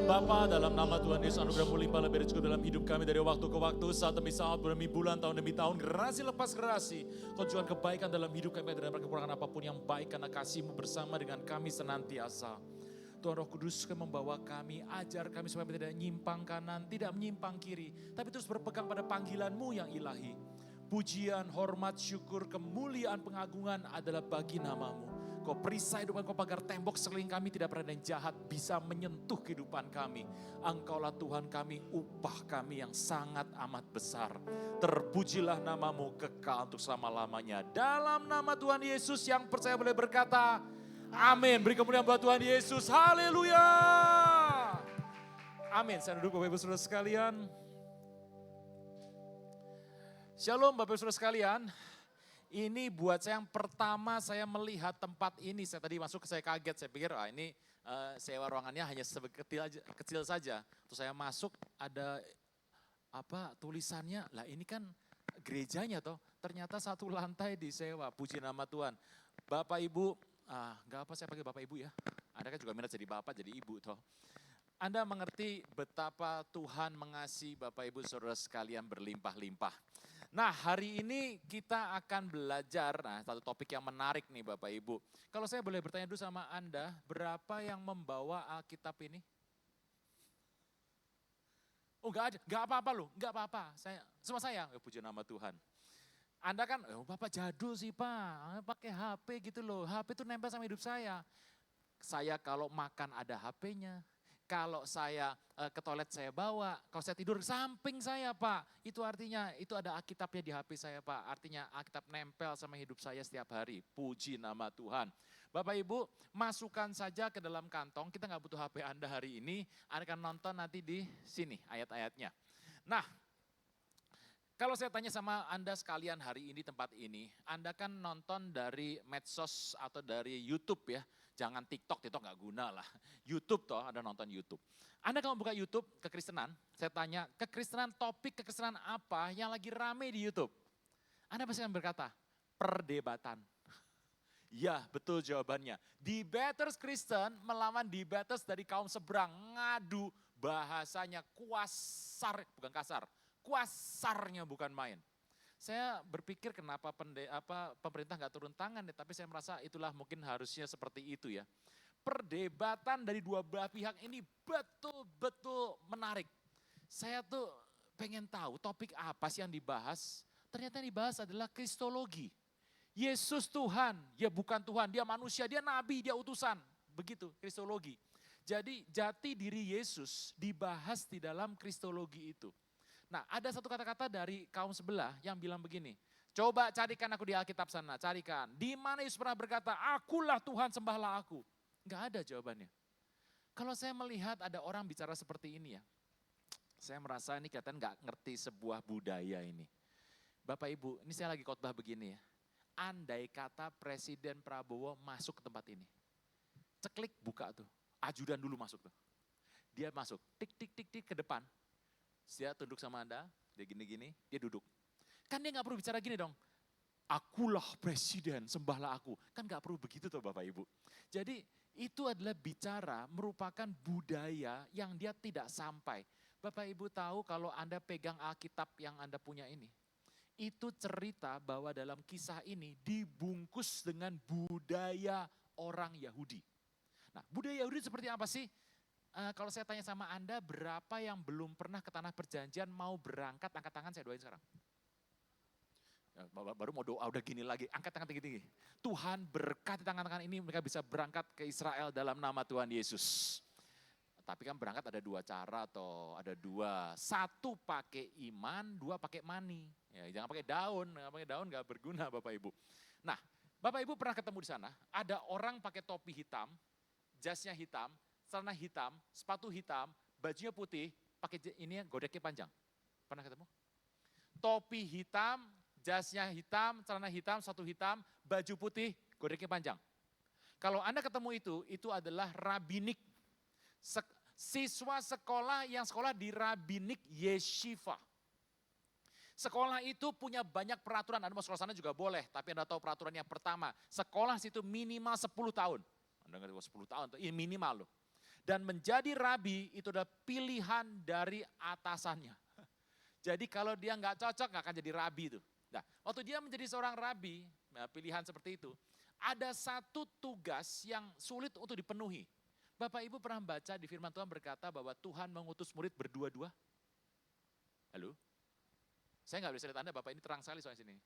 Bapa, dalam nama Tuhan Yesus, anugerah limpah lebih dari cukup dalam hidup kami dari waktu ke waktu, saat demi saat, bulan demi bulan, tahun demi tahun, generasi lepas generasi. Tujuan kebaikan dalam hidup kami dan kekurangan apapun yang baik karena kasih-Mu bersama dengan kami senantiasa. Tuhan Roh Kudus membawa kami, ajar kami supaya tidak nyimpang kanan, tidak menyimpang kiri, tapi terus berpegang pada panggilan-Mu yang ilahi. Pujian, hormat, syukur, kemuliaan, pengagungan adalah bagi nama-Mu. Kau perisai hidupkan Kau pagar tembok sekeliling kami, tidak pernah ada yang jahat bisa menyentuh kehidupan kami. Engkaulah Tuhan kami, upah kami yang sangat amat besar. Terpujilah nama-Mu kekal untuk selama-lamanya. Dalam nama Tuhan Yesus yang percaya boleh berkata, amin. Beri kemuliaan buat Tuhan Yesus, haleluya. Amin. Saya duduk Bapak Ibu Saudara sekalian. Shalom Bapak Ibu Saudara sekalian. Ini buat saya yang pertama saya melihat tempat ini. Saya tadi masuk, saya kaget, saya pikir ini sewa ruangannya hanya kecil saja. Terus saya masuk ada tulisannya, lah ini kan gerejanya toh. Ternyata satu lantai disewa, puji nama Tuhan. Bapak Ibu, gak apa saya pakai Bapak Ibu ya. Anda kan juga minat jadi Bapak, jadi Ibu toh. Anda mengerti betapa Tuhan mengasihi Bapak Ibu Saudara sekalian berlimpah-limpah. Nah, hari ini kita akan belajar, satu topik yang menarik nih Bapak Ibu. Kalau saya boleh bertanya dulu sama Anda, berapa yang membawa Alkitab ini? Oh enggak ada, enggak apa-apa loh, enggak apa-apa. Semua saya, puji nama Tuhan. Anda kan, Bapak jadul sih Pak, pakai HP gitu loh. HP itu nempel sama hidup saya. Saya kalau makan ada HP-nya. Kalau saya ke toilet saya bawa, kalau saya tidur samping saya Pak. Itu artinya, itu ada Alkitabnya di HP saya Pak. Artinya Alkitab nempel sama hidup saya setiap hari. Puji nama Tuhan. Bapak Ibu, masukkan saja ke dalam kantong. Kita nggak butuh HP Anda hari ini. Anda akan nonton nanti di sini ayat-ayatnya. Nah, kalau saya tanya sama Anda sekalian hari ini tempat ini, Anda kan nonton dari medsos atau dari YouTube ya. Jangan TikTok nggak guna lah. YouTube toh, Anda nonton YouTube. Anda kalau buka YouTube kekristenan, saya tanya, topik kekristenan apa yang lagi rame di YouTube? Anda pasti akan berkata, perdebatan. Ya, betul jawabannya. Debaters Kristen melawan debaters dari kaum seberang, ngadu bahasanya kuasar, bukan kasar. Kuasarnya bukan main. Saya berpikir kenapa pemerintah nggak turun tangan ya, tapi saya merasa itulah mungkin harusnya seperti itu ya. Perdebatan dari dua belah pihak ini betul-betul menarik. Saya tuh pengen tahu topik apa sih yang dibahas. Ternyata yang dibahas adalah kristologi. Yesus Tuhan, ya bukan Tuhan, dia manusia, dia nabi, dia utusan. Begitu kristologi. Jadi jati diri Yesus dibahas di dalam kristologi itu. Nah, ada satu kata-kata dari kaum sebelah yang bilang begini, coba carikan aku di Alkitab sana, carikan. Di mana Yesus pernah berkata, akulah Tuhan, sembahlah aku. Enggak ada jawabannya. Kalau saya melihat ada orang bicara seperti ini ya, saya merasa ini kelihatan enggak ngerti sebuah budaya ini. Bapak Ibu, ini saya lagi khotbah begini ya. Andai kata Presiden Prabowo masuk ke tempat ini, ceklik buka tuh, ajudan dulu masuk tuh. Dia masuk, tik tik tik tik ke depan. Dia tunduk sama Anda, dia gini-gini, dia duduk. Kan dia gak perlu bicara gini dong. Akulah presiden, sembahlah aku. Kan gak perlu begitu tuh Bapak Ibu. Jadi itu adalah bicara merupakan budaya yang dia tidak sampai. Bapak Ibu tahu kalau Anda pegang Alkitab yang Anda punya ini. Itu cerita bahwa dalam kisah ini dibungkus dengan budaya orang Yahudi. Nah, budaya Yahudi seperti apa sih? Kalau saya tanya sama Anda, berapa yang belum pernah ke tanah perjanjian mau berangkat, angkat tangan saya doain sekarang. Ya, baru mau doa udah gini lagi, angkat tangan tinggi-tinggi. Tuhan berkati tangan-tangan ini mereka bisa berangkat ke Israel dalam nama Tuhan Yesus. Tapi kan berangkat ada dua cara atau ada dua. Satu pakai iman, dua pakai money. Ya, jangan pakai daun gak berguna Bapak Ibu. Nah, Bapak Ibu pernah ketemu di sana, ada orang pakai topi hitam, jasnya hitam, celana hitam, sepatu hitam, bajunya putih, pakai ini godeknya panjang. Pernah ketemu? Topi hitam, jasnya hitam, celana hitam, sepatu hitam, baju putih, godeknya panjang. Kalau Anda ketemu itu adalah rabbinik. Siswa sekolah yang sekolah di rabbinik yeshiva. Sekolah itu punya banyak peraturan, Anda mau sekolah sana juga boleh, tapi Anda tahu peraturan yang pertama, sekolah situ minimal 10 tahun. Anda ngerti 10 tahun, ini minimal loh. Dan menjadi rabi itu adalah pilihan dari atasannya. Jadi kalau dia nggak cocok nggak akan jadi rabi itu. Nah, waktu dia menjadi seorang rabi, nah pilihan seperti itu, ada satu tugas yang sulit untuk dipenuhi. Bapak Ibu pernah baca di firman Tuhan berkata bahwa Tuhan mengutus murid berdua-dua? Halo? Saya nggak bisa lihat Anda, Bapak ini terang sekali soal sini.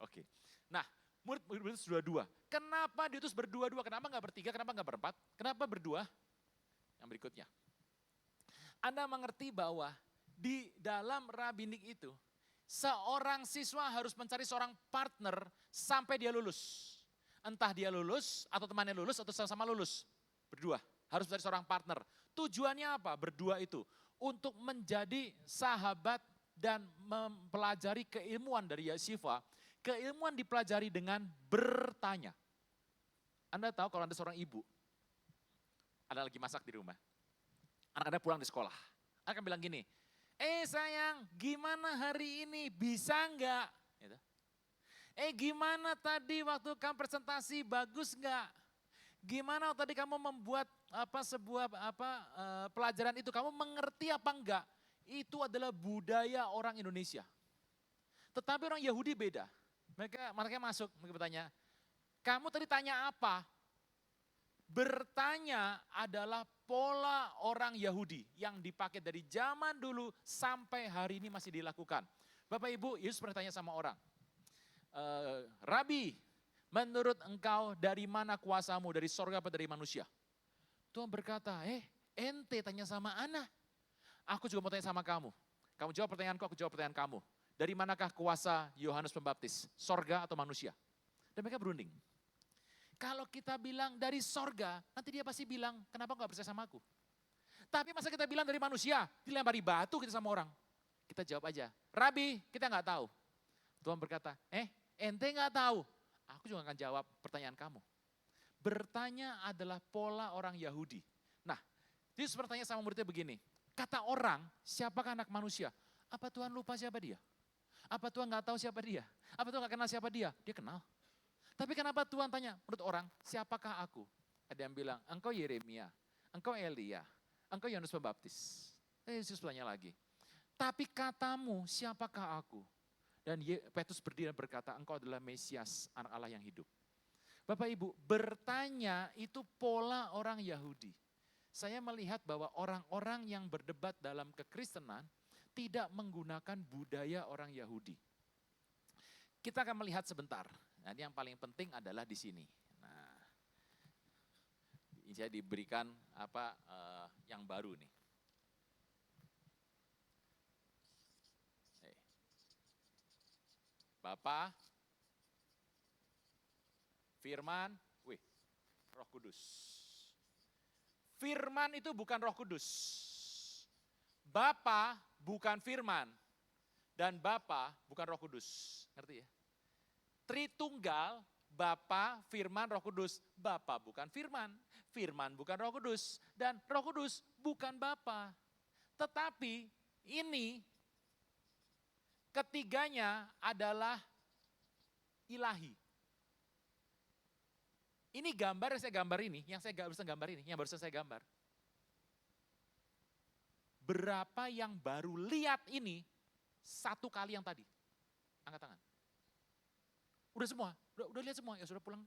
Oke. Nah, murid diutus berdua-dua. Kenapa diutus berdua-dua? Kenapa nggak bertiga? Kenapa nggak berempat? Kenapa berdua? Yang berikutnya. Anda mengerti bahwa di dalam rabbinik itu, seorang siswa harus mencari seorang partner sampai dia lulus. Entah dia lulus, atau temannya lulus, atau sama-sama lulus. Berdua, harus mencari seorang partner. Tujuannya apa? Berdua itu. Untuk menjadi sahabat dan mempelajari keilmuan dari Yeshiva. Keilmuan dipelajari dengan bertanya. Anda tahu kalau Anda seorang ibu, Anda lagi masak di rumah. Anak Anda pulang di sekolah. Anda akan bilang gini, sayang gimana hari ini, bisa enggak? Gitu. Gimana tadi waktu kamu presentasi, bagus enggak? Gimana tadi kamu membuat sebuah pelajaran itu, kamu mengerti apa enggak? Itu adalah budaya orang Indonesia. Tetapi orang Yahudi beda. Mereka masuk, mereka bertanya, kamu tadi tanya apa? Bertanya adalah pola orang Yahudi yang dipakai dari zaman dulu sampai hari ini masih dilakukan. Bapak Ibu, Yesus pernah tanya sama orang, Rabi, menurut engkau dari mana kuasamu, dari sorga apa dari manusia? Tuhan berkata, ente tanya sama anak. Aku juga mau tanya sama kamu. Kamu jawab pertanyaanku, aku jawab pertanyaan kamu. Dari manakah kuasa Yohanes Pembaptis? Sorga atau manusia? Dan mereka berunding. Kalau kita bilang dari sorga, nanti dia pasti bilang, kenapa gak percaya sama aku? Tapi masa kita bilang dari manusia, dilempari batu kita sama orang. Kita jawab aja, Rabi, kita gak tahu. Tuhan berkata, ente gak tahu. Aku juga akan jawab pertanyaan kamu. Bertanya adalah pola orang Yahudi. Nah, Yesus bertanya sama muridnya begini, kata orang, siapakah anak manusia? Apa Tuhan lupa siapa dia? Apa Tuhan gak tahu siapa dia? Apa Tuhan gak kenal siapa dia? Dia kenal. Tapi kenapa Tuhan tanya, menurut orang, siapakah aku? Ada yang bilang, engkau Yeremia, engkau Elia, engkau Yohanes Pembaptis. Yesus bertanya lagi, tapi katamu, siapakah aku? Dan Petrus berdiri dan berkata, engkau adalah Mesias, anak Allah yang hidup. Bapak Ibu, bertanya itu pola orang Yahudi. Saya melihat bahwa orang-orang yang berdebat dalam kekristenan tidak menggunakan budaya orang Yahudi. Kita akan melihat sebentar. Nah, ini yang paling penting adalah di sini. Nah, ini saya diberikan yang baru nih. Bapa, Firman, Roh Kudus. Firman itu bukan Roh Kudus. Bapa bukan Firman. Dan Bapa bukan Roh Kudus. Ngerti ya? Tritunggal, Bapa, Firman, Roh Kudus. Bapa bukan Firman. Firman bukan Roh Kudus. Dan Roh Kudus bukan Bapa. Tetapi ini ketiganya adalah ilahi. Ini gambar yang saya gambar ini, yang saya barusan gambar ini, yang barusan saya gambar. Berapa yang baru lihat ini satu kali yang tadi? Angkat tangan. Udah semua? Udah lihat semua? Ya sudah pulang.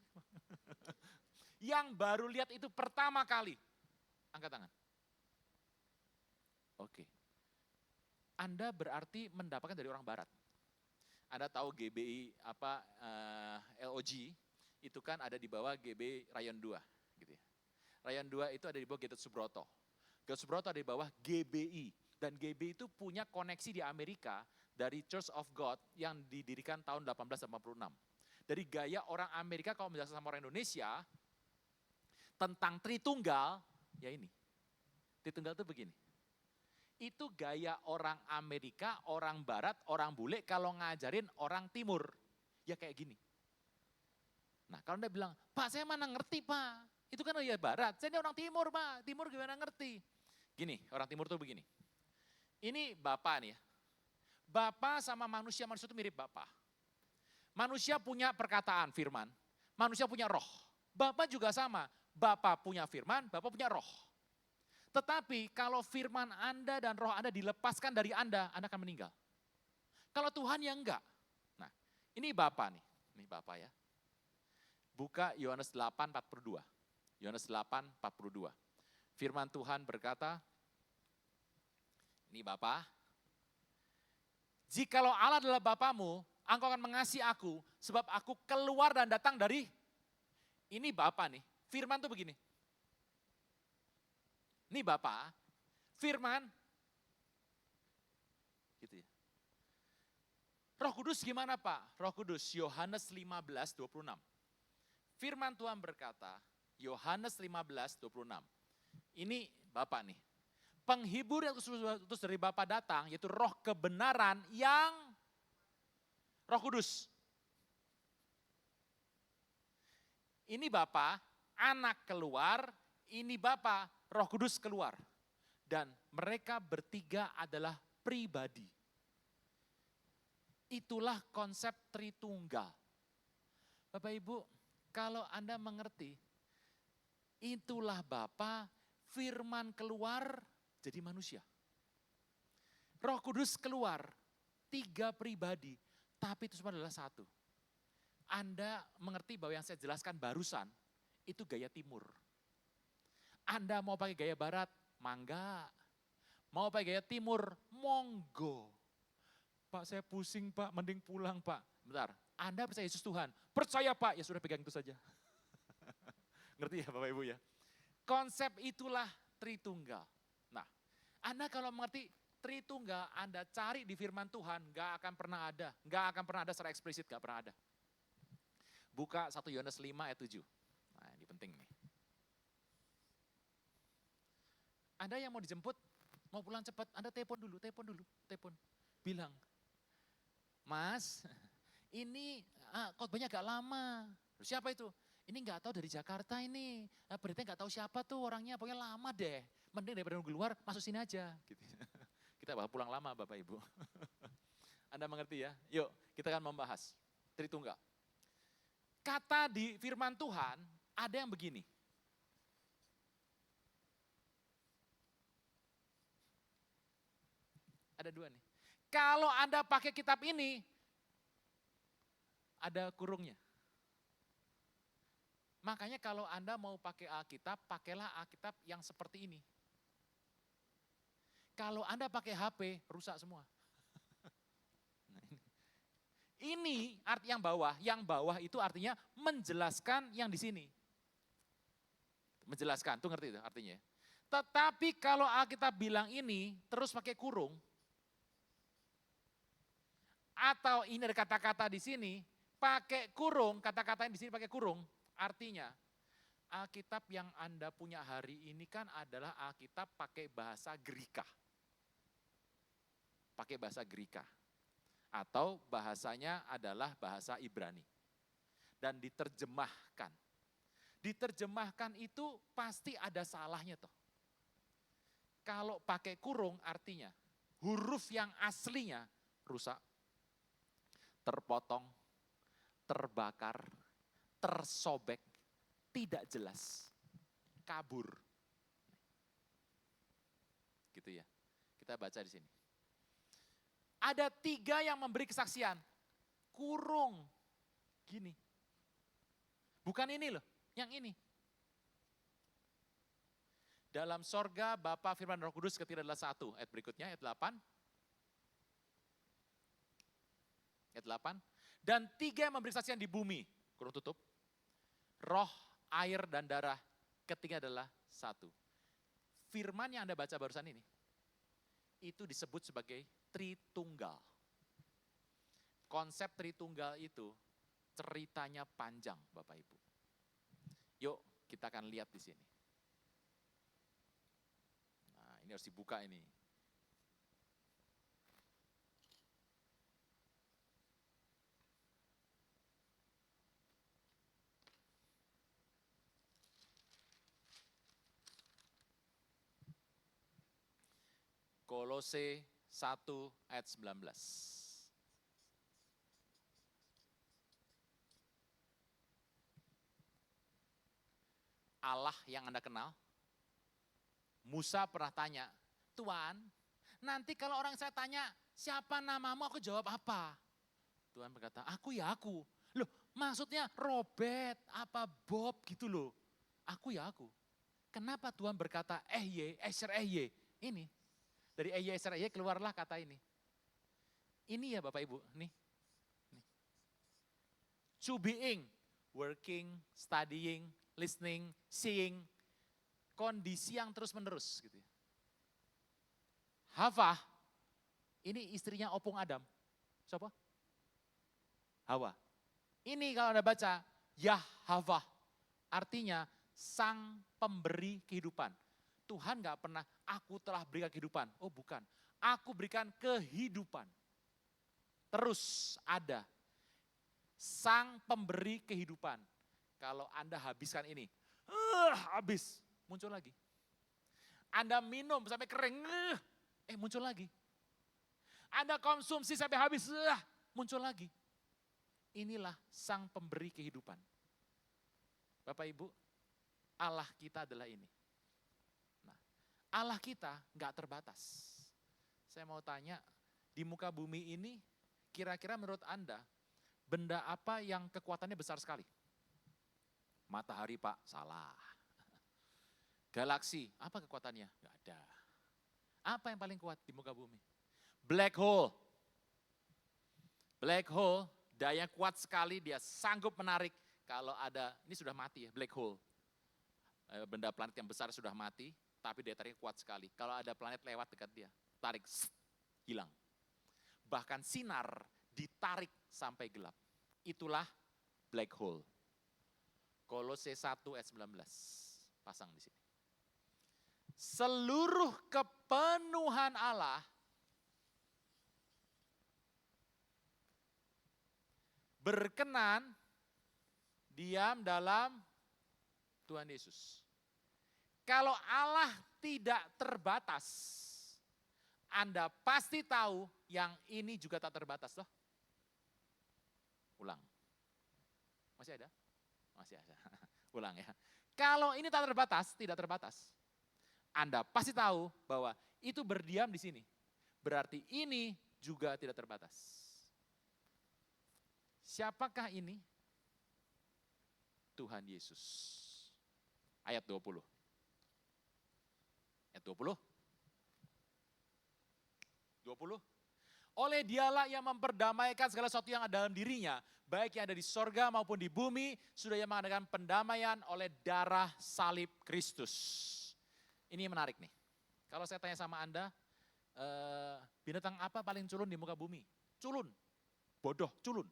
Yang baru lihat itu pertama kali. Angkat tangan. Oke. Anda berarti mendapatkan dari orang barat. Anda tahu GBI LOG itu kan ada di bawah GB Rayon 2 gitu ya. Rayon 2 itu ada di bawah Gatot Subroto. Gatot Subroto ada di bawah GBI dan GBI itu punya koneksi di Amerika dari Church of God yang didirikan tahun 1886. Dari gaya orang Amerika kalau menjelaskan sama orang Indonesia tentang Tritunggal, ya ini. Tritunggal itu begini. Itu gaya orang Amerika, orang Barat, orang bule kalau ngajarin orang Timur. Ya kayak gini. Nah kalau Anda bilang, Pak saya mana ngerti Pak. Itu kan ya Barat, saya ini orang Timur Pak. Timur gimana ngerti. Gini, orang Timur tuh begini. Ini Bapak nih ya. Bapak sama manusia itu mirip Bapak. Manusia punya perkataan firman, manusia punya roh. Bapak juga sama, Bapak punya firman, Bapak punya roh. Tetapi kalau firman Anda dan roh Anda dilepaskan dari Anda akan meninggal. Kalau Tuhan ya enggak. Nah, ini Bapak nih. Ini Bapak ya. Buka Yohanes 8:42. Yohanes 8:42. Firman Tuhan berkata, ini Bapak, jikalau Allah adalah Bapamu, engkau akan mengasihi aku, sebab aku keluar dan datang dari, ini Bapak nih, firman tuh begini. Ini Bapak, firman, gitu ya. Roh Kudus gimana Pak? Roh Kudus, Yohanes 15:26. Firman Tuhan berkata, Yohanes 15:26. Ini Bapak nih. Penghibur yang terus dari Bapa datang, yaitu roh kebenaran yang Roh Kudus. Ini Bapa, anak keluar, ini Bapa, Roh Kudus keluar. Dan mereka bertiga adalah pribadi. Itulah konsep Tritunggal. Bapak Ibu, kalau Anda mengerti, itulah Bapa, firman keluar, jadi manusia. Roh Kudus keluar, 3 pribadi, tapi itu semua adalah satu. Anda mengerti bahwa yang saya jelaskan barusan, itu gaya timur. Anda mau pakai gaya barat, mangga. Mau pakai gaya timur, monggo. Pak saya pusing Pak, mending pulang Pak. Bentar, Anda percaya Yesus Tuhan? Percaya Pak, ya sudah pegang itu saja. Ngerti ya Bapak Ibu ya? Konsep itulah Tritunggal. Nah, Anda kalau mengerti Tritunggal, Anda cari di firman Tuhan, gak akan pernah ada. Gak akan pernah ada secara eksplisit, gak pernah ada. Buka 1 Yohanes 5:7. Nah ini penting nih. Anda yang mau dijemput, mau pulang cepat, Anda telepon dulu. Bilang, Mas, ini khotbahnya agak lama. Siapa itu? Ini nggak tahu dari Jakarta ini. Beritanya nggak tahu siapa tuh orangnya, pokoknya lama deh. Mending daripada nunggu luar, masuk sini aja. Gitu. Kita bakal pulang lama Bapak Ibu. Anda mengerti ya? Yuk kita akan membahas Tritunggal. Kata di firman Tuhan ada yang begini. Ada 2 nih. Kalau Anda pakai kitab ini, ada kurungnya. Makanya kalau Anda mau pakai Alkitab, pakailah Alkitab yang seperti ini. Kalau Anda pakai HP, rusak semua. Ini arti yang bawah itu artinya menjelaskan yang di sini. Menjelaskan, tuh ngerti itu artinya. Tetapi kalau Alkitab bilang ini, terus pakai kurung, atau ini ada kata-kata di sini, pakai kurung, kata-kata yang di sini pakai kurung, artinya Alkitab yang Anda punya hari ini kan adalah Alkitab pakai bahasa Greka. Pakai bahasa Greka. Atau bahasanya adalah bahasa Ibrani. Dan diterjemahkan. Diterjemahkan itu pasti ada salahnya toh. Kalau pakai kurung artinya huruf yang aslinya rusak, terpotong, terbakar, tersobek, tidak jelas, kabur. Gitu ya. Kita baca di sini. Ada 3 yang memberi kesaksian. Kurung. Gini. Bukan ini loh, yang ini. Dalam sorga Bapa firman Roh Kudus ketiga adalah 1. Ayat berikutnya, ayat 8. Ayat 8. Dan 3 yang memberi kesaksian di bumi. Kurung tutup. Roh, air, dan darah. Ketiga adalah 1. Firman yang Anda baca barusan ini. Itu disebut sebagai Tritunggal. Konsep Tritunggal itu ceritanya panjang Bapak Ibu. Yuk kita akan lihat di sini. Nah ini harus dibuka ini. Kolose 1 ayat 19. Allah yang Anda kenal, Musa pernah tanya, Tuhan, nanti kalau orang saya tanya, siapa namamu, aku jawab apa? Tuhan berkata, aku ya aku. Loh, maksudnya Robert, apa Bob gitu loh. Aku ya aku. Kenapa Tuhan berkata Esher Ehye? Ini, dari Ehye Esher Ehye keluarlah kata ini. Ini ya Bapak Ibu, nih. To being, working, studying, listening, seeing, kondisi yang terus menerus gitu ya. Hava, ini istrinya Opung Adam. Siapa? Hawa. Ini kalau Anda baca, Yahweh, artinya sang pemberi kehidupan. Tuhan gak pernah, aku telah berikan kehidupan. Oh bukan, aku berikan kehidupan. Terus ada, sang pemberi kehidupan. Kalau Anda habiskan ini, habis, muncul lagi. Anda minum sampai kering, muncul lagi. Anda konsumsi sampai habis, muncul lagi. Inilah sang pemberi kehidupan. Bapak Ibu, Allah kita adalah ini. Nah, Allah kita gak terbatas. Saya mau tanya, di muka bumi ini, kira-kira menurut Anda, benda apa yang kekuatannya besar sekali? Matahari Pak, salah. Galaksi, apa kekuatannya? Gak ada. Apa yang paling kuat di muka bumi? Black hole. Black hole, daya kuat sekali, dia sanggup menarik. Kalau ada, ini sudah mati ya, black hole. Benda planet yang besar sudah mati, tapi daya tariknya kuat sekali. Kalau ada planet lewat dekat dia, tarik, hilang. Bahkan sinar ditarik sampai gelap. Itulah black hole. Kolose 1 ayat 19, pasang di sini. Seluruh kepenuhan Allah berkenan diam dalam Tuhan Yesus. Kalau Allah tidak terbatas, Anda pasti tahu yang ini juga tak terbatas loh. Ulang. Masih ada? Masih ada. Ulang ya. Kalau ini tak terbatas, tidak terbatas. Anda pasti tahu bahwa itu berdiam di sini. Berarti ini juga tidak terbatas. Siapakah ini? Tuhan Yesus. Ayat 20. Ayat 20. 20. Oleh dialah yang memperdamaikan segala sesuatu yang ada dalam dirinya, baik yang ada di sorga maupun di bumi, sudah yang mengadakan pendamaian oleh darah salib Kristus. Ini menarik nih. Kalau saya tanya sama Anda, binatang apa paling culun di muka bumi? Culun, bodoh, culun.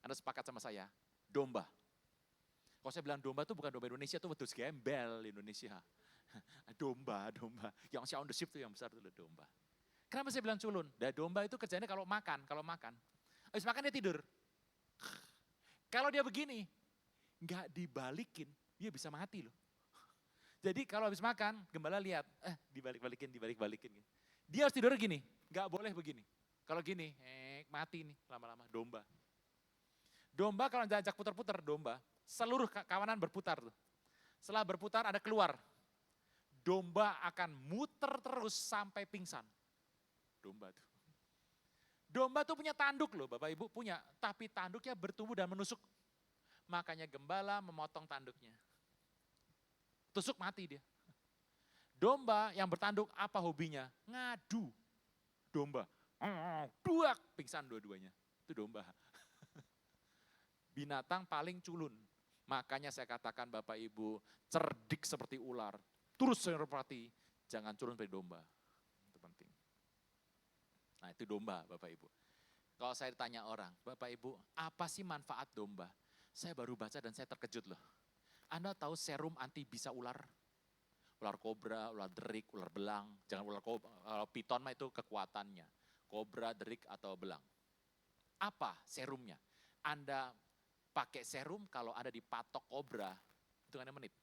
Anda sepakat sama saya, domba. Kalau saya bilang domba itu bukan domba Indonesia, itu betul gembel Indonesia. Domba, yang si on the ship itu yang besar itu domba. Kenapa saya bilang culun? Domba itu kerjanya kalau makan. Habis makan dia tidur. Kalau dia begini, nggak dibalikin, dia bisa mati loh. Jadi kalau habis makan, gembala lihat, dibalik-balikin. Dia harus tidur gini, nggak boleh begini. Kalau gini, mati nih lama-lama, domba. Domba kalau diajak putar-putar domba, seluruh kawanan berputar tuh. Setelah berputar ada keluar. Domba akan muter terus sampai pingsan. Domba tuh punya tanduk loh Bapak Ibu, punya. Tapi tanduknya bertumbuh dan menusuk. Makanya gembala memotong tanduknya. Tusuk mati dia. Domba yang bertanduk apa hobinya? Ngadu. Domba. Duak, pingsan dua-duanya. Itu domba. Binatang paling culun. Makanya saya katakan Bapak Ibu, cerdik seperti ular. Terus seperti, jangan culun seperti domba. Itu penting. Nah itu domba Bapak Ibu. Kalau saya ditanya orang, Bapak Ibu, apa sih manfaat domba? Saya baru baca dan saya terkejut loh. Anda tahu serum anti bisa ular? Ular kobra, ular derik, ular belang. Jangan ular kobra, kalau piton mah itu kekuatannya. Kobra, derik atau belang. Apa serumnya? Anda pakai serum kalau Anda dipatok kobra, hitungannya menit.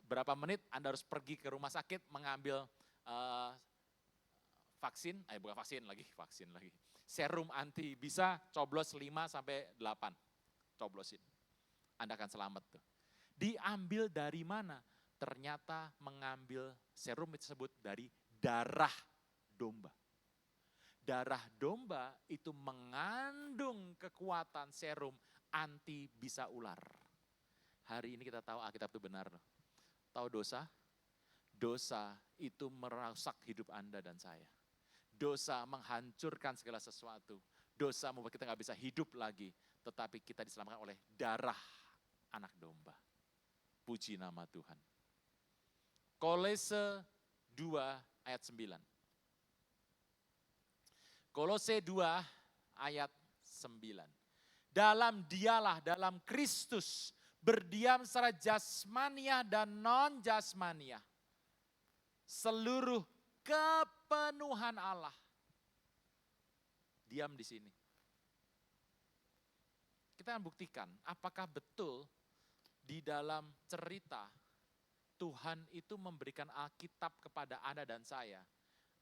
Berapa menit Anda harus pergi ke rumah sakit mengambil vaksin lagi. Serum anti bisa coblos 5 sampai 8. Coblosin. Anda akan selamat tuh. Diambil dari mana? ternyata mengambil serum tersebut dari darah domba. Darah domba itu mengandung kekuatan serum anti bisa ular. Hari ini kita tahu Alkitab itu benar. Tahu dosa? Dosa itu merusak hidup Anda dan saya. Dosa menghancurkan segala sesuatu. Dosa membuat kita nggak bisa hidup lagi. Tetapi kita diselamatkan oleh darah anak domba. Puji nama Tuhan. Kolose 2 ayat 9. Kolose 2 ayat 9. Dalam dialah, dalam Kristus, berdiam secara jasmaniah dan non-jasmaniah. Seluruh kepenuhan Allah. Diam di sini. Kita akan buktikan apakah betul di dalam cerita Tuhan itu memberikan Alkitab kepada Anda dan saya.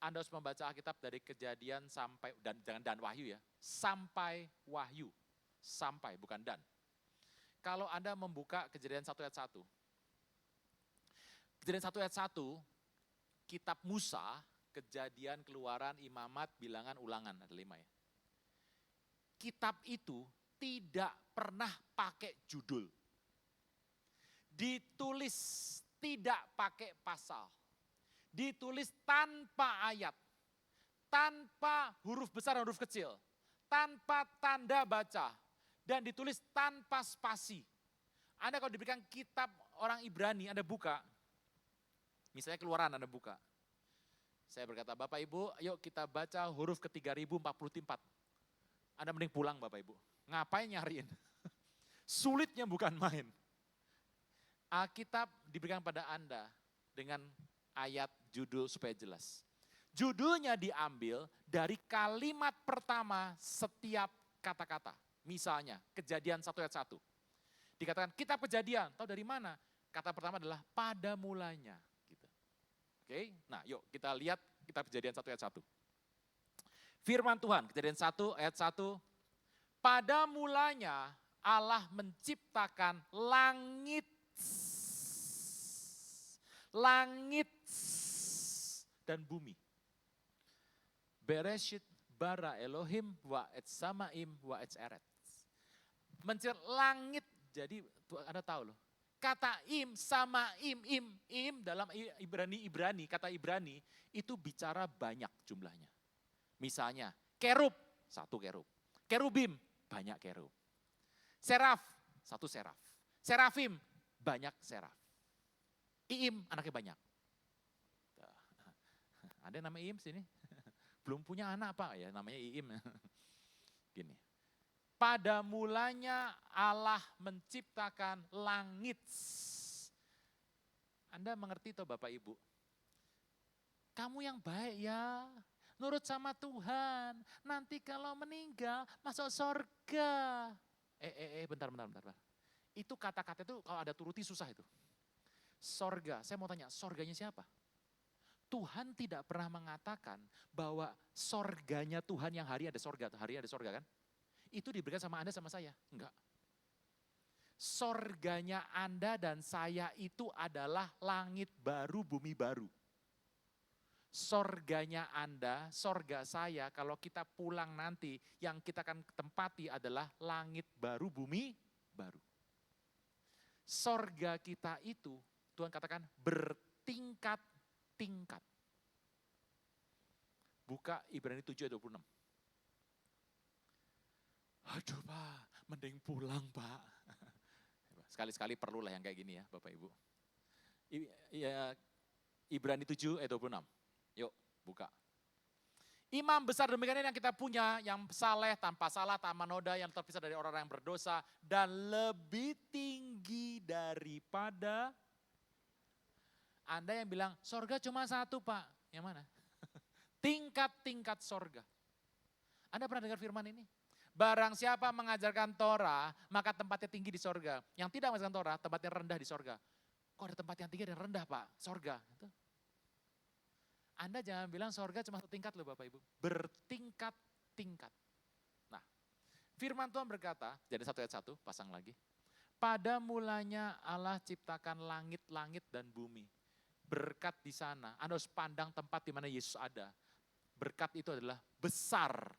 Anda harus membaca Alkitab dari Kejadian sampai, dan Wahyu ya, sampai Wahyu. Sampai, bukan dan. Kalau Anda membuka Kejadian 1 ayat 1. Kejadian 1 ayat 1, kitab Musa, Kejadian, Keluaran, Imamat, Bilangan, Ulangan, ada 5 ya. Kitab itu tidak pernah pakai judul. Ditulis tidak pakai pasal. Ditulis tanpa ayat, tanpa huruf besar dan huruf kecil, tanpa tanda baca, dan ditulis tanpa spasi. Anda kalau diberikan kitab orang Ibrani, Anda buka, misalnya Keluaran Anda buka. Saya berkata, Bapak Ibu, yuk kita baca huruf ke 3044. Anda mending pulang Bapak Ibu. Ngapain nyariin? Sulitnya bukan main. Alkitab diberikan pada Anda dengan ayat judul supaya jelas. Judulnya diambil dari kalimat pertama setiap kata-kata. Misalnya, Kejadian 1 ayat 1. Dikatakan kitab Kejadian, tahu dari mana? Kata pertama adalah pada mulanya. Gitu. Oke, nah yuk kita lihat kitab Kejadian 1 ayat 1. Firman Tuhan, Kejadian 1 ayat 1. Pada mulanya Allah menciptakan langit dan bumi. Bereshit bara Elohim wa et samaim wa et eret. Menciptakan langit, jadi Anda tahu loh. Kata im sama im dalam Ibrani, kata Ibrani itu bicara banyak jumlahnya. Misalnya kerub, satu kerub. Kerubim, banyak kerub. Seraf, satu seraf. Serafim, banyak seraf. Iim, anaknya banyak. Ada yang namanya Iim sini? Belum punya anak apa ya, namanya Iim. Gini. Pada mulanya Allah menciptakan langit. Anda mengerti toh Bapak Ibu? Kamu yang baik ya, nurut sama Tuhan. Nanti kalau meninggal masuk surga. Bentar. Itu kata-kata itu kalau ada turuti susah itu. Sorga, saya mau tanya, sorganya siapa? Tuhan tidak pernah mengatakan bahwa sorganya Tuhan yang hari ada sorga kan? Itu diberikan sama Anda sama saya, enggak. Sorganya Anda dan saya itu adalah langit baru, bumi baru. Sorganya Anda, sorga saya, kalau kita pulang nanti, yang kita akan tempati adalah langit baru, bumi baru. Sorga kita itu, Tuhan katakan bertingkat-tingkat. Buka Ibrani 7 ayat 26. Aduh Pak, mending pulang Pak. Sekali-sekali perlulah yang kayak gini ya Bapak Ibu. Ibrani 7 ayat 26. Yuk buka. Imam besar demikian yang kita punya, yang saleh, tanpa salah, tanpa noda, yang terpisah dari orang-orang yang berdosa, dan lebih tinggi daripada Anda yang bilang, sorga cuma satu Pak. Yang mana? Tingkat-tingkat sorga. Anda pernah dengar firman ini? Barang siapa mengajarkan Torah, maka tempatnya tinggi di sorga. Yang tidak mengajarkan Torah, tempatnya rendah di sorga. Kok ada tempat yang tinggi dan rendah Pak? Sorga. Anda jangan bilang sorga cuma satu tingkat loh Bapak Ibu. Bertingkat-tingkat. Nah, firman Tuhan berkata, jadi 1 ayat 1, pasang lagi. Pada mulanya Allah ciptakan langit-langit dan bumi. Berkat di sana, Anda harus pandang tempat di mana Yesus ada. Berkat itu adalah besar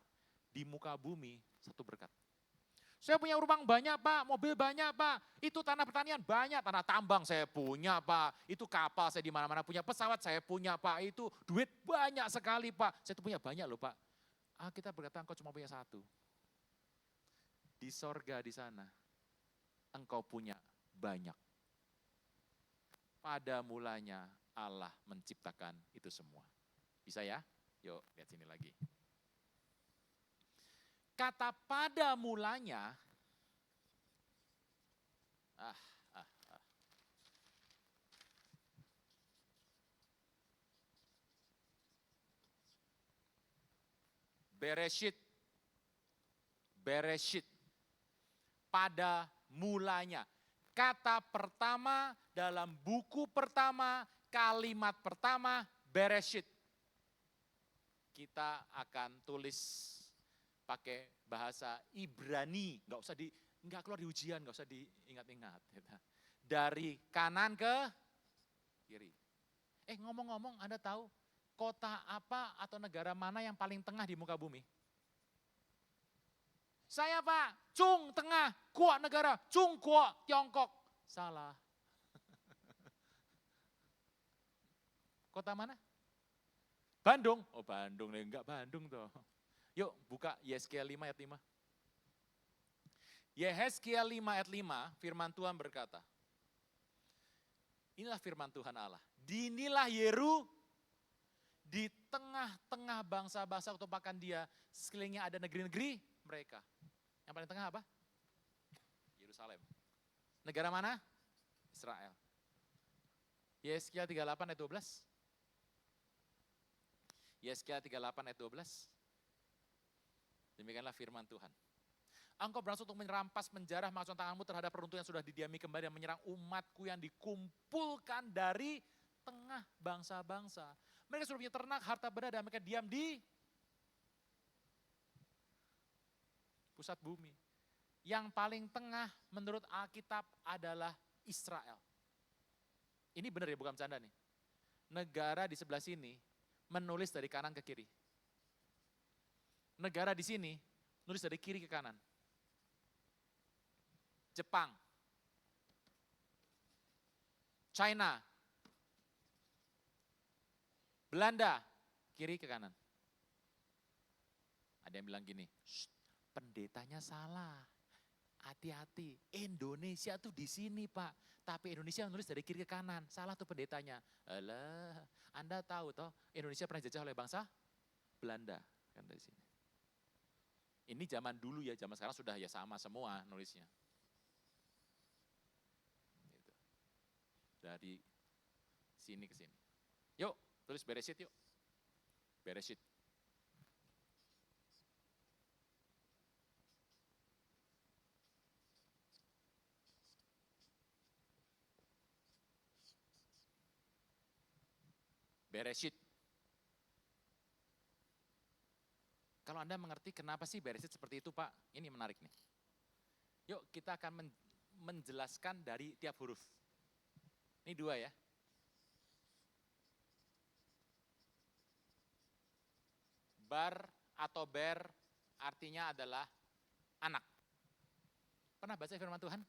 di muka bumi, satu berkat. Saya punya rumah banyak Pak, mobil banyak Pak, itu tanah pertanian banyak, tanah tambang saya punya Pak, itu kapal saya di mana-mana punya, pesawat saya punya Pak, itu duit banyak sekali Pak, saya itu punya banyak loh Pak. Kita berkata engkau cuma punya satu. Di sorga di sana, engkau punya banyak. Pada mulanya Allah menciptakan itu semua. Bisa ya? Yuk lihat sini lagi. Kata pada mulanya, Bereshit, Bereshit, pada mulanya. Kata pertama dalam buku pertama, kalimat pertama, Bereshit. Kita akan tulis pakai bahasa Ibrani, nggak keluar di ujian, nggak usah diingat-ingat. Dari kanan ke kiri. Ngomong-ngomong, Anda tahu kota apa atau negara mana yang paling tengah di muka bumi? Saya Pak, Cung tengah, Kuok negara, Cung Kuok Tiongkok. Salah. Kota mana? Bandung. Oh Bandung, enggak Bandung toh. Yuk buka Yehezkiel 5 ayat 5. Yehezkiel 5 ayat 5, firman Tuhan berkata, inilah firman Tuhan Allah. Dinilah Yeru, di tengah-tengah bangsa-bangsa ketumpakan dia, sekelilingnya ada negeri-negeri mereka. Yang paling tengah apa? Yerusalem. Negara mana? Israel. Yehezkiel 38 ayat 12. Yehezkiel 38 ayat 12. Demikianlah firman Tuhan. Engkau bermaksud untuk merampas menjarah mengacungkan tanganmu terhadap peruntukan yang sudah didiami kembali dan menyerang umatku yang dikumpulkan dari tengah bangsa-bangsa. Mereka sudah punya ternak, harta benda, dan mereka diam di pusat bumi. Yang paling tengah menurut Alkitab adalah Israel. Ini benar ya, bukan bercanda nih. Negara di sebelah sini menulis dari kanan ke kiri. Negara di sini nulis dari kiri ke kanan. Jepang, China, Belanda, kiri ke kanan. Ada yang bilang gini, pendetanya salah, hati-hati, Indonesia tuh di sini Pak, tapi Indonesia nulis dari kiri ke kanan, salah tuh pendetanya. Alah, Anda tahu toh Indonesia pernah dijajah oleh bangsa Belanda, kan dari sini. Ini zaman dulu ya, zaman sekarang sudah ya sama semua nulisnya. Gitu. Dari sini ke sini. Yuk, tulis Bereshit yuk. Bereshit. Bereshit. Kalau Anda mengerti kenapa sih Bereshit seperti itu Pak, ini menarik nih. Yuk kita akan menjelaskan dari tiap huruf. Ini dua ya. Bar atau ber artinya adalah anak. Pernah baca firman Tuhan?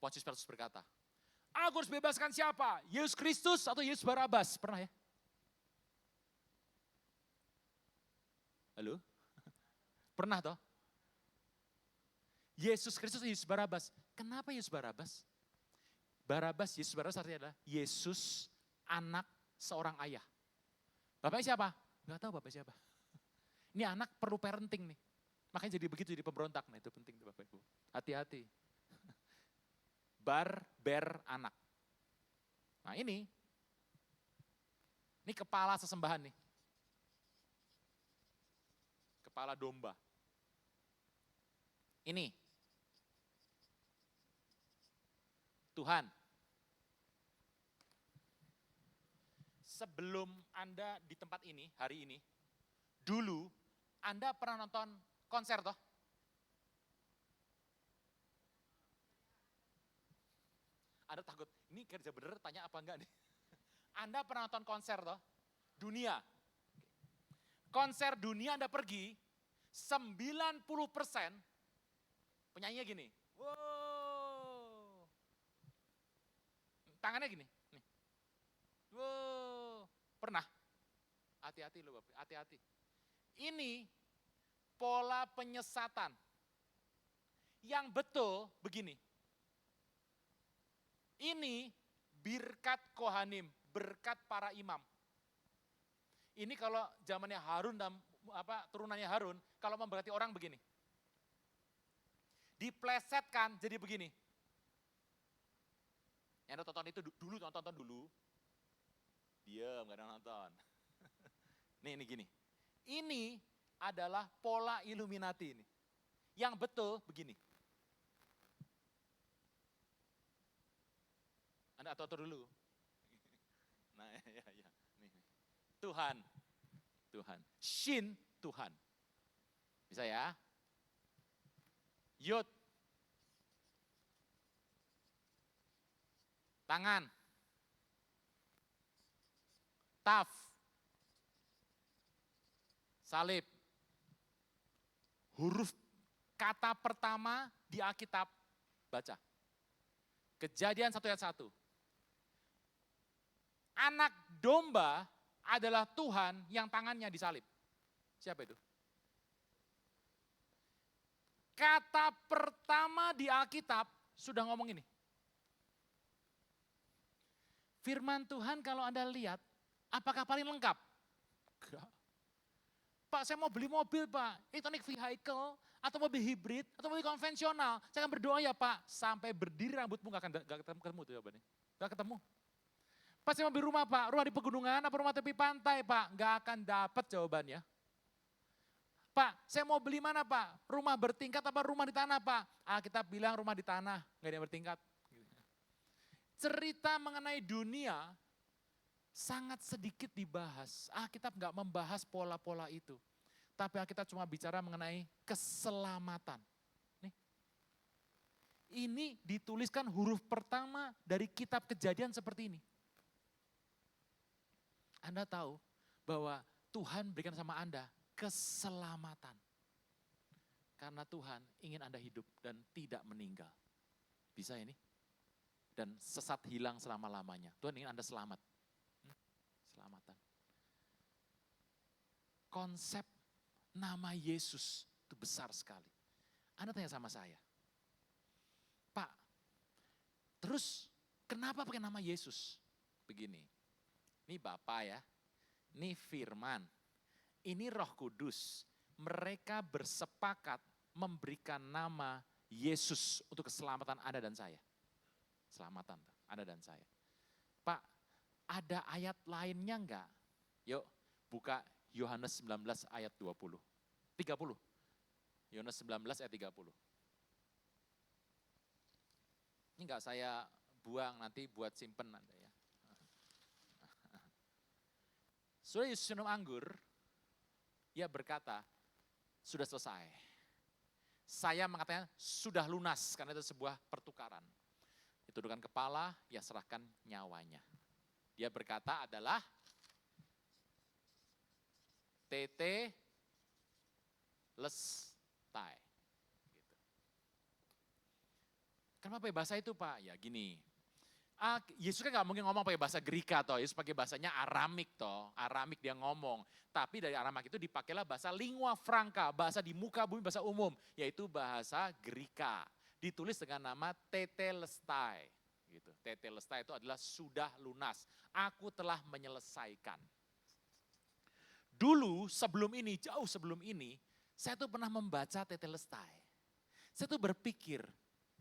Pontius Pilatus berkata, aku harus bebaskan siapa? Yesus Kristus atau Yesus Barabas? Pernah ya? Halo? Pernah toh? Yesus Kristus atau Yesus Barabas? Kenapa Yesus Barabas? Yesus Barabas artinya adalah Yesus anak seorang ayah. Bapaknya siapa? Gak tahu bapaknya siapa. Ini anak perlu parenting nih. Makanya jadi begitu, jadi pemberontak. Nah itu penting Bapak Ibu. Hati-hati. Ber, anak. Nah ini kepala sesembahan nih. Kepala domba. Ini. Tuhan. Sebelum Anda di tempat ini, hari ini, dulu Anda pernah nonton konser toh? Ada takut, ini kerja bener tanya apa enggak nih? Anda pernah nonton konser toh? Dunia. Konser dunia Anda pergi, 90% penyanyinya gini. Wow. Tangannya gini. Nih. Wow. Pernah? Hati-hati loh Bapak, hati-hati. Ini pola penyesatan. Yang betul begini. Ini birkat Kohanim, berkat para imam. Ini kalau zamannya Harun dan turunannya Harun, kalau memberkati orang begini. Diplesetkan jadi begini. Yang tonton itu dulu, tonton dulu. Diam, gak ada nonton. Nih, ini gini. Ini adalah pola Illuminati ini. Yang betul begini. Anda atur dulu. Nah, ya. Nih. Tuhan. Shin, Tuhan. Bisa ya? Yud. Tangan. Taf. Salib. Huruf kata pertama di Alkitab, baca. Kejadian 1 ayat 1. Anak domba adalah Tuhan yang tangannya disalib. Siapa itu? Kata pertama di Alkitab sudah ngomong ini. Firman Tuhan kalau Anda lihat, apakah paling lengkap? Enggak. Pak, saya mau beli mobil Pak, electronic vehicle, atau mobil hibrid, atau mobil konvensional. Saya akan berdoa ya Pak, sampai berdiri rambutmu gak ketemu tuh jawabannya. Gak ketemu. Pak, saya mau beli rumah Pak, rumah di pegunungan, apa rumah tepi pantai Pak, gak akan dapat jawabannya. Pak, saya mau beli mana Pak, rumah bertingkat apa rumah di tanah Pak? Alkitab bilang rumah di tanah, gak ada yang bertingkat. Cerita mengenai dunia sangat sedikit dibahas. Alkitab nggak membahas pola-pola itu. Tapi Alkitab cuma bicara mengenai keselamatan. Ini dituliskan huruf pertama dari kitab Kejadian seperti ini. Anda tahu bahwa Tuhan berikan sama Anda keselamatan. Karena Tuhan ingin Anda hidup dan tidak meninggal. Bisa ini? Dan sesat hilang selama-lamanya. Tuhan ingin Anda selamat. Selamatan. Konsep nama Yesus itu besar sekali. Anda tanya sama saya, Pak, terus kenapa pakai nama Yesus? Begini, ini Bapa ya, ini Firman, ini Roh Kudus. Mereka bersepakat memberikan nama Yesus untuk keselamatan Anda dan saya. Selamatan Anda dan saya. Pak, ada ayat lainnya enggak? Yuk buka Yohanes 19 ayat 20. 30. Yohanes 19 ayat 30. Ini enggak saya buang nanti buat simpen Anda ya. Saudara Yesus minum anggur, ia berkata, sudah selesai. Saya mengatakan sudah lunas karena itu sebuah pertukaran. Dituduhkan kepala, ia serahkan nyawanya. Dia berkata adalah tete lestai. Gitu. Kenapa pakai bahasa itu Pak? Ya gini, Yesus kan gak mungkin ngomong pakai bahasa Greka toh, Yesus pakai bahasanya Aramik toh, Aramik dia ngomong. Tapi dari Aramik itu dipakailah bahasa lingua franca, bahasa di muka bumi, bahasa umum, yaitu bahasa Greka. Ditulis dengan nama tetelestai. Gitu. Tetelestai itu adalah sudah lunas. Aku telah menyelesaikan. Dulu sebelum ini, jauh sebelum ini, saya tuh pernah membaca tetelestai. Saya tuh berpikir,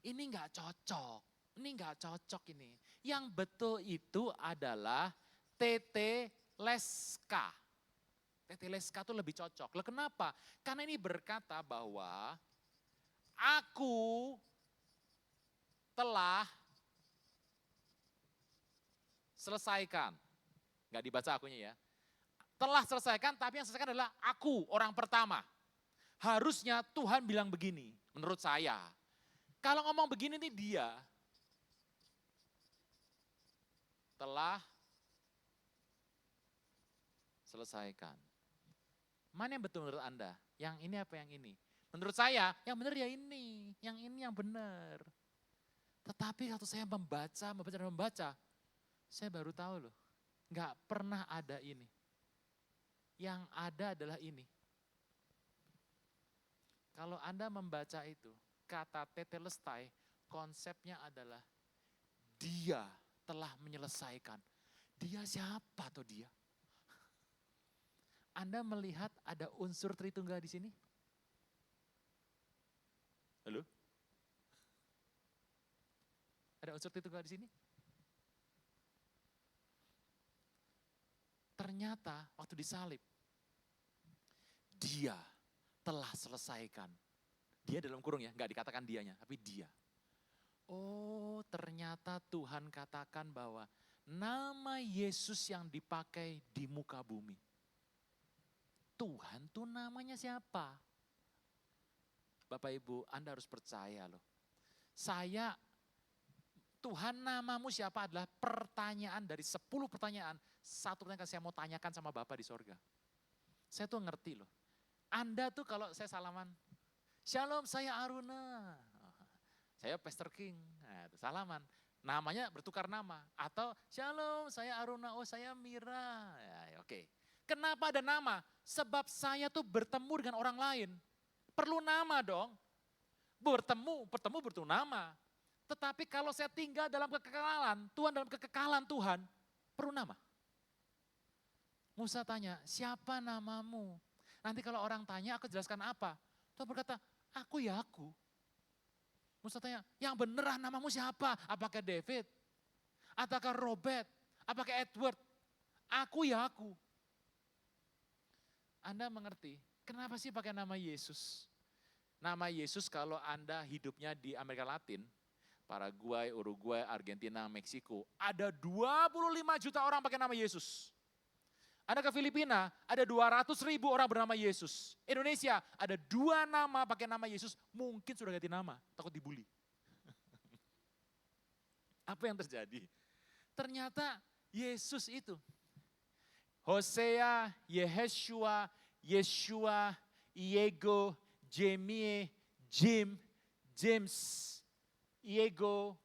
ini gak cocok. Ini gak cocok ini. Yang betul itu adalah teteleska. Teteleska itu lebih cocok. Loh kenapa? Karena ini berkata bahwa aku telah selesaikan. Gak dibaca akunya ya. Telah selesaikan, tapi yang selesaikan adalah aku, orang pertama. Harusnya Tuhan bilang begini, menurut saya. Kalau ngomong begini nih dia, telah selesaikan. Mana yang betul menurut Anda? Yang ini apa yang ini? Menurut saya, yang benar ya ini yang benar. Tetapi waktu saya membaca, saya baru tahu loh, nggak pernah ada ini. Yang ada adalah ini. Kalau Anda membaca itu, kata tetelestai, konsepnya adalah dia telah menyelesaikan. Dia siapa tuh dia? Anda melihat ada unsur Tritunggal di sini? Halo? Ada unsur Tritunggal di sini? Ternyata waktu disalib, dia telah selesaikan. Dia dalam kurung ya, nggak dikatakan dianya, tapi dia. Oh, ternyata Tuhan katakan bahwa nama Yesus yang dipakai di muka bumi. Tuhan tuh namanya siapa? Bapak Ibu, Anda harus percaya loh. Tuhan namamu siapa adalah pertanyaan dari 10 pertanyaan. Satu pertanyaan yang saya mau tanyakan sama Bapak di sorga. Saya tuh ngerti loh. Anda tuh kalau saya salaman, Shalom saya Aruna. Saya Pastor King, nah, itu salaman. Namanya bertukar nama. Atau Shalom saya Aruna, oh saya Mira. Ya, oke. Kenapa ada nama? Sebab saya tuh bertemu dengan orang lain. Perlu nama dong. Bertemu butuh nama. Tetapi kalau saya tinggal dalam kekekalan, Tuhan dalam kekekalan Tuhan, perlu nama. Musa tanya, siapa namamu? Nanti kalau orang tanya, aku jelaskan apa? Tuhan berkata, aku ya aku. Musa tanya, yang beneran namamu siapa? Apakah David? Ataukah Robert? Apakah Edward? Aku ya aku. Anda mengerti, kenapa sih pakai nama Yesus? Nama Yesus kalau Anda hidupnya di Amerika Latin, Paraguay, Uruguay, Argentina, Meksiko, ada 25 juta orang pakai nama Yesus. Anda ke Filipina, ada 200.000 orang bernama Yesus. Indonesia, ada 2 nama pakai nama Yesus, mungkin sudah ganti nama, takut dibully. Apa yang terjadi? Ternyata Yesus itu, Hosea, Yeshua, Yeshua, Iego, Jemie, James, Iego,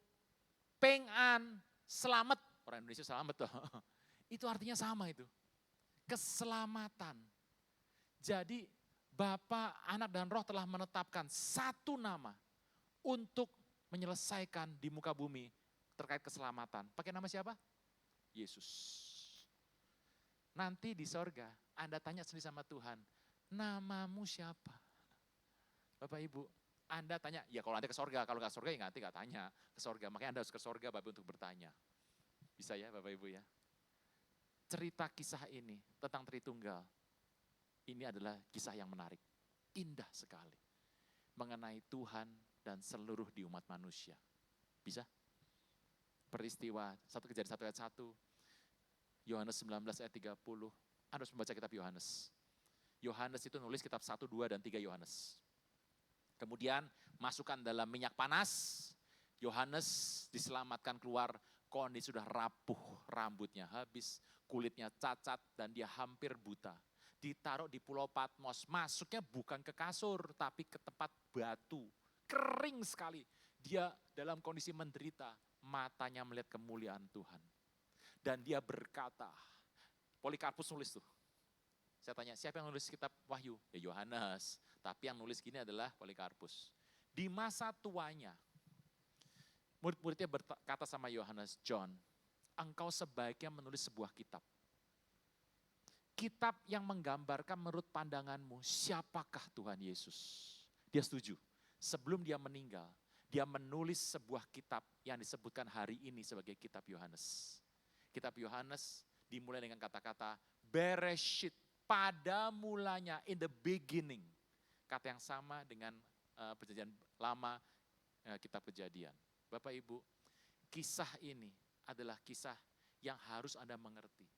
Peng-an, selamat. Orang Indonesia selamat tuh. Itu artinya sama itu. Keselamatan. Jadi Bapa, Anak dan Roh telah menetapkan satu nama untuk menyelesaikan di muka bumi terkait keselamatan. Pakai nama siapa? Yesus. Nanti di sorga Anda tanya sendiri sama Tuhan, namamu siapa? Bapak Ibu, Anda tanya, ya kalau nanti ke sorga, kalau nggak sorga ya nanti nggak tanya ke sorga. Makanya Anda harus ke sorga Bapak untuk bertanya. Bisa ya Bapak Ibu ya? Cerita kisah ini tentang Tritunggal, ini adalah kisah yang menarik, indah sekali. Mengenai Tuhan dan seluruh di umat manusia. Bisa? Peristiwa, 1 Kejadian 1 ayat 1, Yohanes 19 ayat 30, Anda harus membaca kitab Yohanes. Yohanes itu nulis kitab 1, 2, dan 3 Yohanes. Kemudian masukkan dalam minyak panas, Yohanes diselamatkan keluar, kondisi sudah rapuh, rambutnya habis, kulitnya cacat, dan dia hampir buta. Ditaruh di Pulau Patmos, masuknya bukan ke kasur, tapi ke tempat batu, kering sekali. Dia dalam kondisi menderita, matanya melihat kemuliaan Tuhan. Dan dia berkata, Polikarpus nulis tuh. Saya tanya, siapa yang nulis kitab Wahyu? Ya Yohanes. Tapi yang nulis gini adalah Polikarpus. Di masa tuanya, murid-muridnya berkata sama Yohanes, John, engkau sebaiknya menulis sebuah kitab. Kitab yang menggambarkan menurut pandanganmu, siapakah Tuhan Yesus? Dia setuju. Sebelum dia meninggal, dia menulis sebuah kitab yang disebutkan hari ini sebagai kitab Yohanes. Kitab Yohanes dimulai dengan kata-kata Bereshit, pada mulanya, in the beginning. Kata yang sama dengan perjanjian lama, kitab Kejadian. Bapak Ibu, kisah ini adalah kisah yang harus Anda mengerti.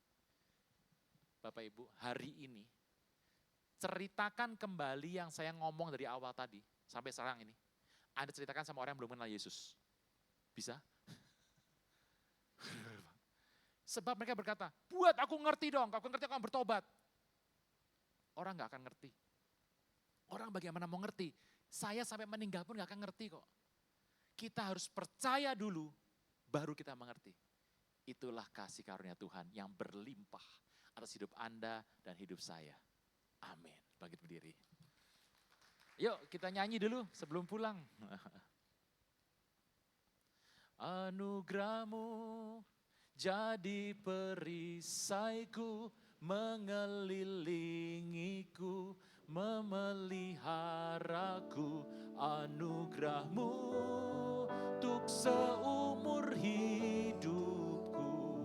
Bapak Ibu, hari ini ceritakan kembali yang saya ngomong dari awal tadi sampai sekarang ini. Anda ceritakan sama orang yang belum kenal Yesus. Bisa? Sebab mereka berkata, buat aku ngerti dong, kalau aku ngerti aku akan bertobat. Orang gak akan ngerti. Orang bagaimana mau ngerti? Saya sampai meninggal pun gak akan ngerti kok. Kita harus percaya dulu, baru kita mengerti. Itulah kasih karunia Tuhan yang berlimpah atas hidup Anda dan hidup saya. Amin. Bangkit berdiri. Yuk kita nyanyi dulu sebelum pulang. Anugerahmu jadi perisaiku, mengelilingiku, memeliharaku. Anugerahmu untuk seumur hidupku.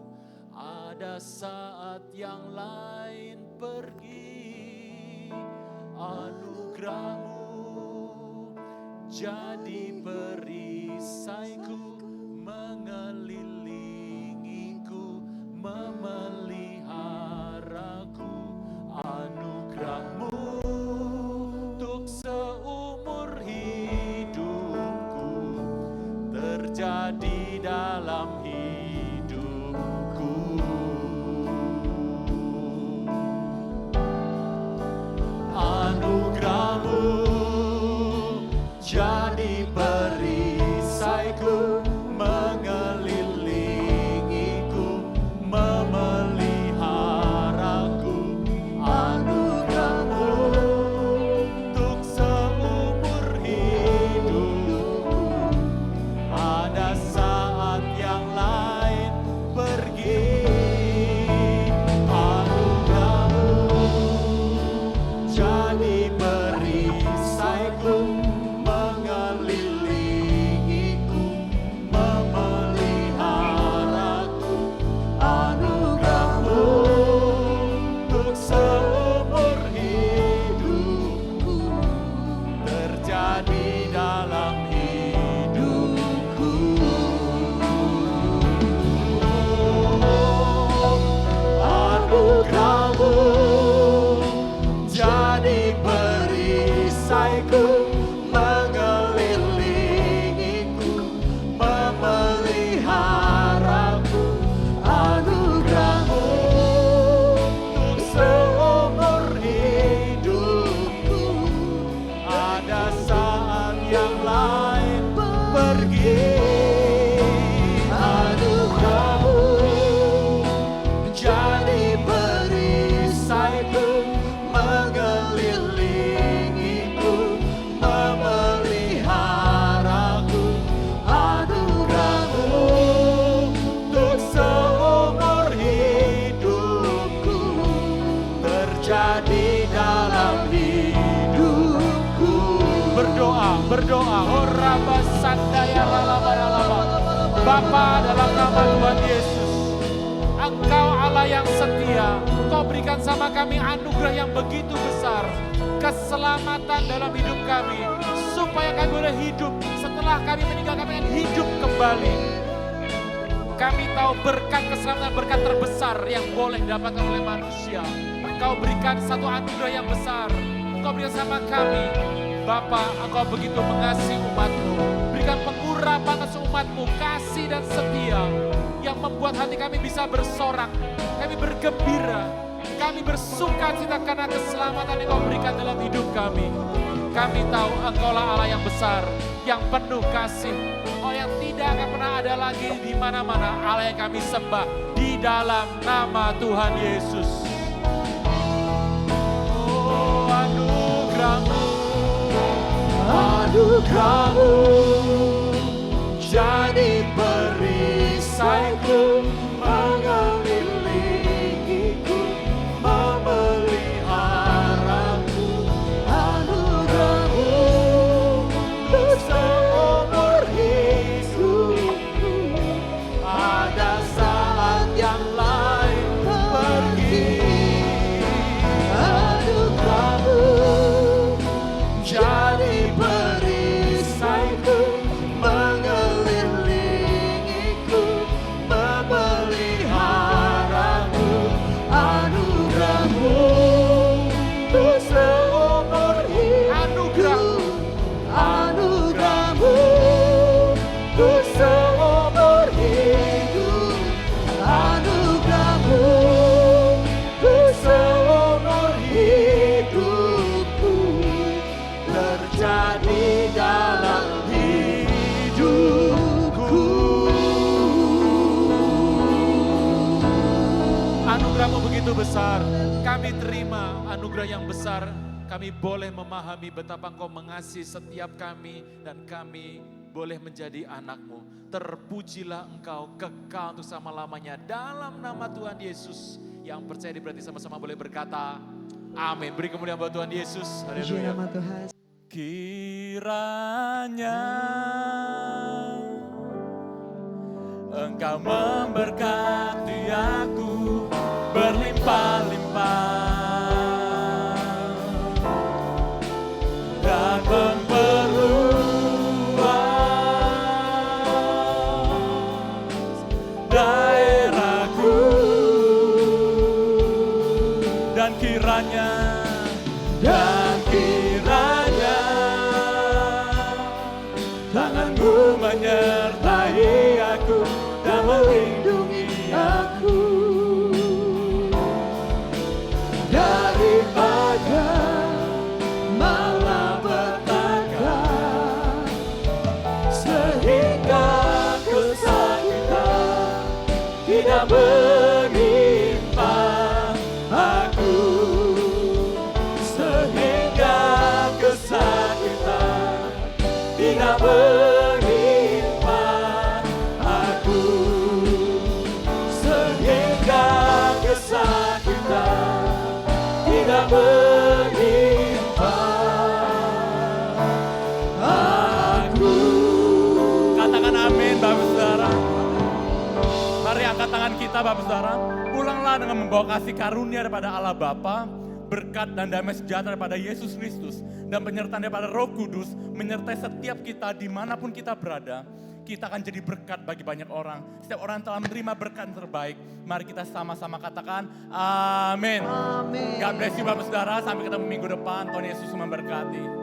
Ada saat yang lain pergi. Anugerahmu jadi perisaiku, mengelilingiku, memeliharaku. Anugerahmu untuk seumur hidupku terjadi dalam hidupku. Anugerahmu jadi perisaiku, mengelilingiku, memeliharaku. Anugerahmu untuk seumur hidupku. Ada saat yang lain pergi. Anugerahmu jadi perisaiku, mengelilingiku, memeliharaku. Anugerahmu untuk seumur hidupku terjadi dalam hidupku. Anugerahmu jadi perisaiku, mengelilingiku, memeliharaku. Anugerahmu untuk seumur hidupku. Ada saat yang lain pergi. Anugerahmu jadi perisaiku, mengelilingiku, memeliharaku. Anugerahmu untuk seumur hidupku terjadi dalam hidupku. Berdoa. Horaba sandaya lalaba. Bapa, dalam nama Tuhan Yesus, Engkau Allah yang setia. Kau berikan sama kami anugerah yang begitu besar, keselamatan dalam hidup kami, supaya kami boleh hidup setelah kami meninggal, kami akan hidup kembali. Kami tahu berkat keselamatan, berkat terbesar yang boleh didapatkan oleh manusia. Engkau berikan satu anugerah yang besar. Engkau berikan sama kami. Bapa, Engkau begitu mengasihi umat-Mu. Berikan pengurapan atas umat-Mu, kasih dan setia yang membuat hati kami bisa bersorak. Kami bergembira, kami bersuka cita karena keselamatan yang Kau berikan dalam hidup kami. Kami tahu Engkaulah Allah yang besar, yang penuh kasih. Oh, yang tidak akan pernah ada lagi di mana-mana. Allah yang kami sembah di dalam nama Tuhan Yesus. Oh, anugerahmu jadi perisaiku, mengelilingiku, memeliharaku. Anugerahmu untuk seumur hidupku. Ada saat yang lain pergi. Anugerahmu jadi perisaiku, begitu besar. Kami terima anugerah yang besar. Kami boleh memahami betapa Engkau mengasihi setiap kami dan kami boleh menjadi anak-Mu. Terpujilah Engkau kekal untuk selama-lamanya. Dalam nama Tuhan Yesus. Yang percaya berarti sama-sama boleh berkata, amin. Beri kemuliaan buat Tuhan Yesus. Haleluya. Kiranya Engkau memberkati aku berlimpah-limpah dan memperluas daerahku, dan kiranya tangan-Mu menyertai aku dan melindungi aku daripada malapetaka, sehingga kesakitan tidak menimpa aku, sehingga kesakitan tidak menimpa aku, sehingga kesakitan tidak menimpa aku. Katakan amin, Bapak Saudara. Mari angkat tangan kita, Bapak Saudara. Pulanglah dengan membawa kasih karunia daripada Allah Bapa, berkat dan damai sejahtera daripada Yesus Kristus, dan penyertaan daripada Roh Kudus menyertai setiap kita dimanapun kita berada. Kita akan jadi berkat bagi banyak orang. Setiap orang telah menerima berkat yang terbaik. Mari kita sama-sama katakan amin. God bless you Bapak Saudara. Sampai ketemu minggu depan. Tuhan Yesus memberkati.